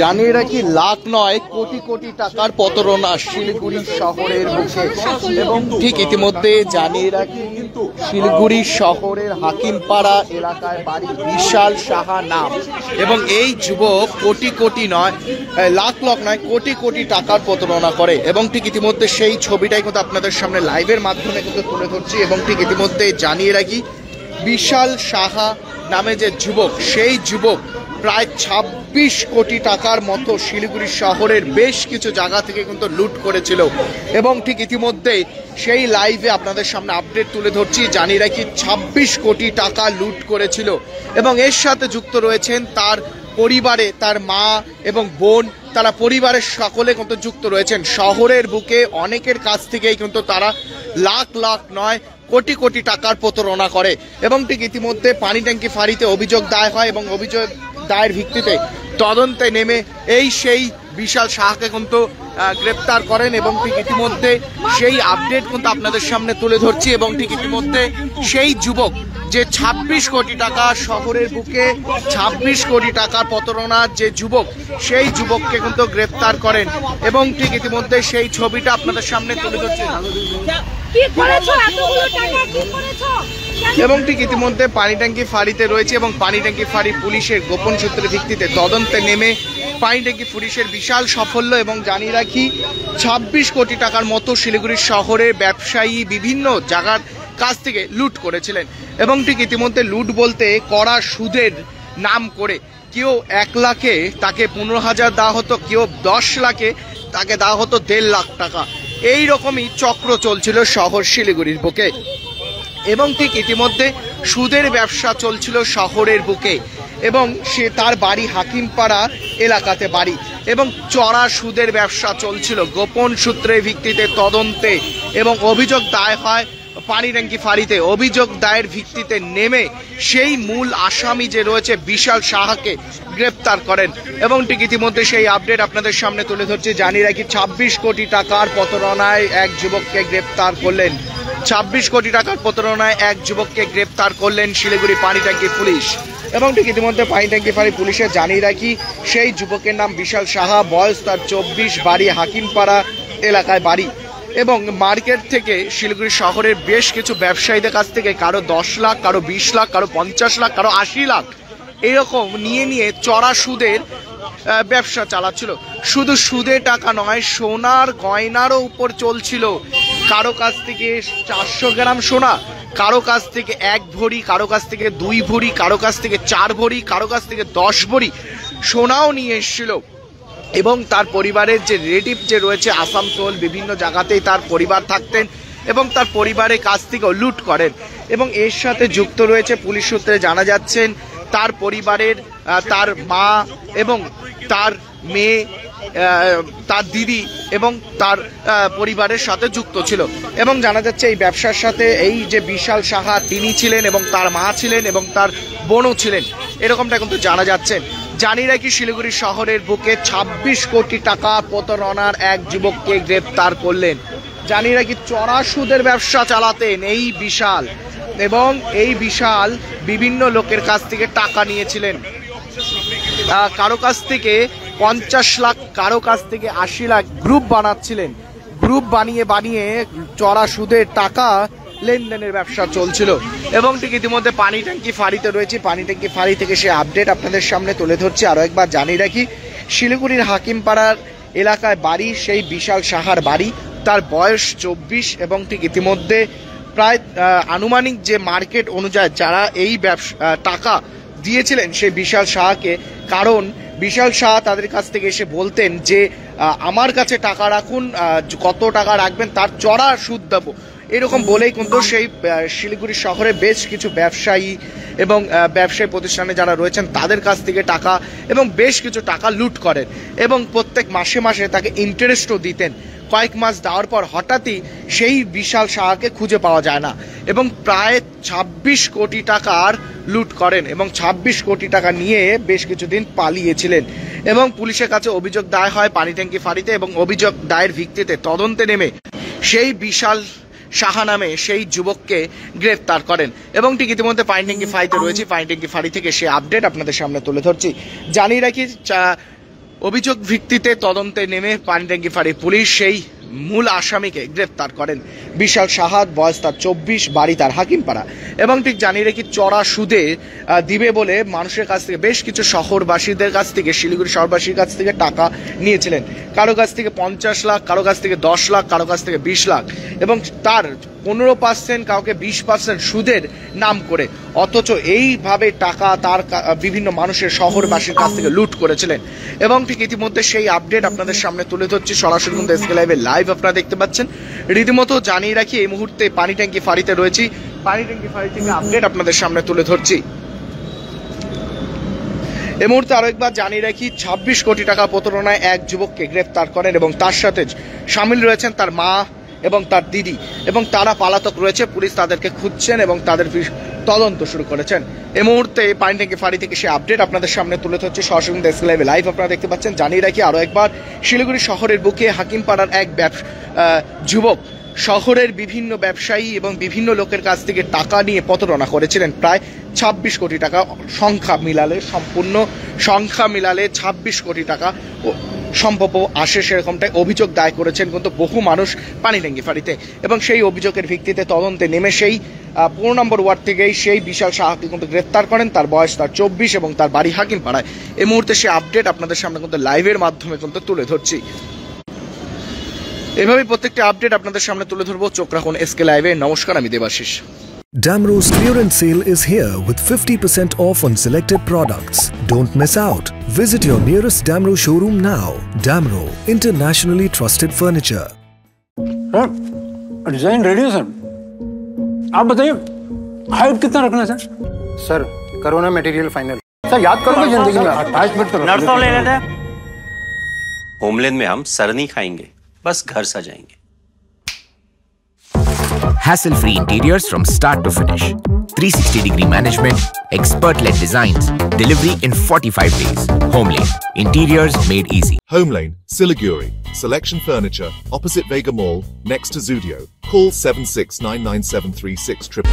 জানিয়ে রাখি লাখ নয় কোটি কোটি টাকার প্রতারণা শিলিগুড়ি শহরের বুকে। এবং ঠিক ইতিমধ্যে জানিয়ে রাখি শিলিগুড়ি শহরের হাকিমপাড়া এলাকায় বাড়ি বিশাল সাহা নাম। এবং এই যুবক কোটি কোটি নয়, লাখ লাখ নয়, কোটি কোটি টাকার প্রতারণা করে। এবং ঠিক ইতিমধ্যে সেই ছবিটাই কিন্তু আপনাদের সামনে লাইভের মাধ্যমে কিন্তু তুলে ধরছি। এবং ঠিক ইতিমধ্যে জানিয়ে রাখি বিশাল সাহা নামে যে যুবক, সেই যুবক প্রায় ২৬ কোটি টাকার মতো শিলিগুড়ি শহরের বেশ কিছু জায়গা থেকে কিন্তু লুট করেছিল। এবং ঠিক ইতিমধ্যে সেই লাইভে আপনাদের সামনে আপডেট তুলে ধরছি। জানিয়ে রাখি ২৬ কোটি টাকা লুট করেছিল। এবং এর সাথে যুক্ত রয়েছেন তার পরিবারে, তার মা এবং বোন, তারা পরিবারের সকলে কিন্তু যুক্ত রয়েছেন। শহরের বুকে অনেকের কাছ থেকেই কিন্তু তারা লাখ লাখ নয় কোটি কোটি টাকার প্রতারণা করে। এবং ঠিক ইতিমধ্যে পানি ট্যাঙ্কি ফাঁড়িতে অভিযোগ দায়ের হয় এবং অভিযোগ দায়ের ভিত্তিতে তদন্তে নেমে সেই বিশাল সাহাকে কিন্তু গ্রেপ্তার করেন। এবং ঠিক ইতিমধ্যে সেই আপডেট কিন্তু আপনাদের সামনে তুলে ধরছি। এবং ঠিক ইতিমধ্যে সেই যুবক যে ২৬ কোটি টাকা শহরের বুকে ২৬ কোটি টাকার প্রতারণার যে যুবক, সেই যুবককে কিন্তু গ্রেপ্তার করেন। এবং ঠিক ইতিমধ্যে সেই ছবিটা আপনাদের সামনে তুলে ধরছি। এবং ঠিক ইতিমধ্যে পানি ট্যাঙ্কি ফাঁড়িতে রয়েছে এবং পানি ট্যাঙ্কি ফাঁড়ি পুলিশের গোপন সূত্রের ভিত্তিতে তদন্তে নেমে পানি ট্যাঙ্কি পুলিশের বিশাল সাফল্য। এবং জানিয়ে রাখি ২৬ কোটি টাকার মতো শিলিগুড়ি শহরের ব্যবসায়ী বিভিন্ন জায়গার কাছ থেকে লুট করেছিলেন। এবং ঠিক ইতিমধ্যে লুট বলতে কড়া সুদের নাম করে কেউ ১ লাখে তাকে ১৫,০০০ দেওয়া হতো, কেউ ১০ লাখে তাকে দেওয়া হতো ১.৫ লাখ টাকা। এই রকমই চক্র চলছিল শহর শিলিগুড়ির বুকে। এবং ঠিক ইতিমধ্যে সুদের ব্যবসা চলছিল শহরের বুকে। এবং সে তার বাড়ি হাকিমপাড়া এলাকাতে বাড়ি। এবং চড়া সুদের ব্যবসা চলছিল। গোপন সূত্রের ভিত্তিতে তদন্তে এবং অভিযোগ দায়ের হয় পানি ট্যাঙ্কি ফাঁড়িতে। অভিযোগ দায়ের ভিত্তিতে নেমে সেই মূল আসামি যে রয়েছে বিশাল সাহাকে গ্রেপ্তার করেন। এবং ঠিক ইতিমধ্যে সেই আপডেট আপনাদের সামনে তুলে ধরছি। জানিয়ে রাখি ২৬ কোটি টাকার প্রতারণায় এক যুবককে গ্রেপ্তার করলেন। ২৬ কোটি টাকার প্রতারণায় এক যুবককে গ্রেপ্তার করলেন শিলিগুড়ি পানি ট্যাঙ্কি পুলিশ। এবং ঠিক ইতিমধ্যে পানি ট্যাঙ্কি ফাঁড়ি পুলিশে জানিয়ে রাখি সেই যুবকের নাম বিশাল সাহা, বয়স তার ২৪, বাড়ি হাকিমপাড়া এলাকায় বাড়ি। এবং মার্কেট থেকে শিলিগুড়ি শহরের বেশ কিছু ব্যবসায়ীদের কাছ থেকে কারো ১০ লাখ, কারো ২০ লাখ, কারো ৫০ লাখ, কারো ৮০ লাখ এরকম নিয়ে চড়া সুদের ব্যবসা চালাচ্ছিল। শুধু সুদে টাকা নয়, সোনার গয়নারও উপর চলছিল। কারো কাছ থেকে ৪০০ গ্রাম সোনা, কারো কাছ থেকে ১ ভরি, কারো কাছ থেকে ২ ভরি, কারো কাছ থেকে ৪ ভরি, কারো কাছ থেকে ১০ ভরি সোনাও নিয়ে এসেছিল। এবং তার পরিবারের যে রিলেটিভ যে রয়েছে আসানসোল বিভিন্ন জায়গাতেই তার পরিবার থাকতেন এবং তার পরিবারের কাছ থেকেও লুট করেন। এবং এর সাথে যুক্ত রয়েছে পুলিশ সূত্রে জানা যাচ্ছেন তার পরিবারের তার মা এবং তার মেয়ে, তার দিদি এবং তার পরিবারের সাথে যুক্ত ছিল। এবং জানা যাচ্ছে এই ব্যবসার সাথে এই যে বিশাল সাহা তিনি ছিলেন এবং তার মা ছিলেন এবং তার বোনও ছিলেন, এরকমটা কিন্তু জানা যাচ্ছে। জানিয়ে রাখি শিলিগুড়ি শহরের বুকে ২৬ কোটি টাকা প্রতারণার এক যুবককে গ্রেপ্তার করলেন। জানিয়ে রাখি চড়া সুদের ব্যবসা চালাতেন এই বিশাল। এবং এই বিশাল বিভিন্ন লোকের কাছ থেকে টাকা নিয়েছিলেন। কারো কাছ থেকে ৫০ লাখ, কারো কাছ থেকে ৮০ লাখ গ্রুপ বানাচ্ছিলেন। গ্রুপ বানিয়ে চড়া সুদের টাকা লেনদেনের ব্যবসা চলছিল। এবং ঠিক ইতিমধ্যে পানি ট্যাঙ্কি ফাঁড়িতে রয়েছে, পানি ট্যাঙ্কি ফাঁড়ি থেকে সে আপডেট আপনাদের সামনে তুলে ধরছি। আরও একবার জানিয়ে রাখি শিলিগুড়ির হাকিমপাড়ার এলাকায় বাড়ি সেই বিশাল সাহার বাড়ি। তার বয়স ২৪ এবং ঠিক ইতিমধ্যে প্রায় আনুমানিক যে মার্কেট অনুযায়ী যারা এই টাকা দিয়েছিলেন সেই বিশাল সাহাকে, কারণ বিশাল সাহা তাদের কাছ থেকে এসে বলতেন যে আমার কাছে টাকা রাখুন, কত টাকা রাখবেন তার চড়া সুদ দেবো, এরকম বলেই কিন্তু সেই শিলিগুড়ি শহরে বেশ কিছু ব্যবসায়ী এবং ব্যবসায়ী প্রতিষ্ঠানে যারা রয়েছেন তাদের কাছ থেকে টাকা এবং বেশ কিছু টাকা লুট করেন। এবং প্রত্যেক মাসে মাসে তাকে ইন্টারেস্টও দিতেন। কয়েক মাস দেওয়ার পর হঠাৎই সেই বিশাল সাহাকে খুঁজে পাওয়া যায় না এবং প্রায় ২৬ কোটি টাকার লুট করেন এবং ২৬ কোটি টাকা নিয়ে বেশ কিছুদিন পালিয়েছিলেন। এবং পুলিশের কাছে অভিযোগ দায়ের হয় পানি ট্যাঙ্কি ফাঁড়িতে এবং অভিযোগ দায়ের ভিত্তিতে তদন্তে নেমে সেই বিশাল সাহা নামে সেই যুবককে গ্রেফতার করেন। এবং ঠিক ইতিমধ্যে পানি ট্যাঙ্কি ফাঁড়িতে রয়েছে, পানি ট্যাঙ্কি ফাঁড়ি থেকে সে আপডেট আপনাদের সামনে তুলে ধরছি। জানিয়ে রাখি অভিযোগ ভিত্তিতে তদন্তে নেমে পানিট্যাঙ্কি ফাঁড়ি পুলিশ সেই মূল আসামিকে গ্রেপ্তার করেন। বিশাল সাহাদ, বয়স তার 24, বাড়ি তার হাকিমপাড়া। এবং ঠিক জানিয়ে রেখি, চড়া সুদে দিবে বলে মানুষের কাছ থেকে, বেশ কিছু শহরবাসীদের কাছ থেকে, শিলিগুড়ি শহরবাসীর কাছ থেকে টাকা নিয়েছিলেন। কারো কাছ থেকে 50 লাখ, কারো কাছ থেকে 10 লাখ, কারো কাছ থেকে 20 লাখ, এবং তার 15%, কাউকে 20% সুদের নাম করে, অথচ এইভাবে টাকা তার বিভিন্ন মানুষের, শহরবাসীর কাছ থেকে লুট করেছিলেন। এবং ঠিক ইতিমধ্যে সেই আপডেট আপনাদের সামনে তুলে ধরছি সরাসরি কিন্তু এসকে লাইভে লাইভ আপনারা দেখতে পাচ্ছেন। রীতিমতো জানিয়ে রাখি, এই মুহূর্তে পানিট্যাঙ্কি ফাঁড়িতে রয়েছি, পানিট্যাঙ্কি ফাঁড়ি থেকে আপডেট আপনাদের সামনে তুলে ধরছি। এই মুহূর্তে আরো একবার জানিয়ে রাখি, 26 কোটি টাকা প্রতারণায় এক যুবককে গ্রেফতার করেন এবং তার সাথে সামিল রয়েছেন তার মা এবং তার দিদি, এবং তারা পালাতক রয়েছে। পুলিশ তাদেরকে খুঁজছেন এবং তাদের তদন্ত শুরু করেছেন। এই মুহূর্তে পানিট্যাঙ্কি ফাঁড়ি থেকে সে আপডেট আপনাদের সামনে তুলে ধরছে সরাসরি এসকে লাইভে লাইভ আপনারা দেখতে পাচ্ছেন। জানিয়ে রাখি আরো একবার, শিলিগুড়ি শহরের বুকে হাকিমপাড়ার এক যুবক শহরের বিভিন্ন ব্যবসায়ী এবং বিভিন্ন লোকের কাছ থেকে টাকা নিয়ে প্রতারণা করেছিলেন। প্রায় 26 কোটি টাকা সংখ্যা মিলালে, সম্পূর্ণ সংখ্যা মিলালে 26 কোটি টাকা সম্ভব আসে, সেরকমটাই অভিযোগ দায় করেছেন কিন্তু বহু মানুষ পানিট্যাঙ্কি ফাঁড়িতে। এবং সেই অভিযোগের ভিত্তিতে তদন্তে নেমে সেই 15 নম্বর ওয়ার্ড থেকেই সেই বিশাল সাহাকে কিন্তু গ্রেফতার করেন। তার বয়স তার 24 এবং তার বাড়ি হাকিমপাড়ায়। এই মুহূর্তে সে আপডেট আপনাদের সামনে কিন্তু লাইভের মাধ্যমে কিন্তু তুলে ধরছি। এভাবেই প্রত্যেকটা আপডেট আপনাদের সামনে তুলে ধরবো, চোখ রাখুন এসকে লাইভে। নমস্কার, আমি Debashis. Damro's clearance sale is here with 50% off on selected products. Don't miss out. Visit your nearest Damro showroom now. Damro, internationally trusted furniture. Sir, design ready है सर। आप बताइए हाइट कितना रखना है sir? Sir corona material final. Sir याद करोगे जिंदगी में 28 मिनट तो नर्सों ले लेते हैं। होमलैंड में हम सर नहीं खाएंगे, बस घर सजाएंगे। Hassle-free interiors from start to finish. 360-degree management, expert-led designs, delivery in 45 days. Homelane, interiors made easy. Homelane, Siliguri. Selection Furniture, opposite Vega Mall, next to Zudio. Call 76997363.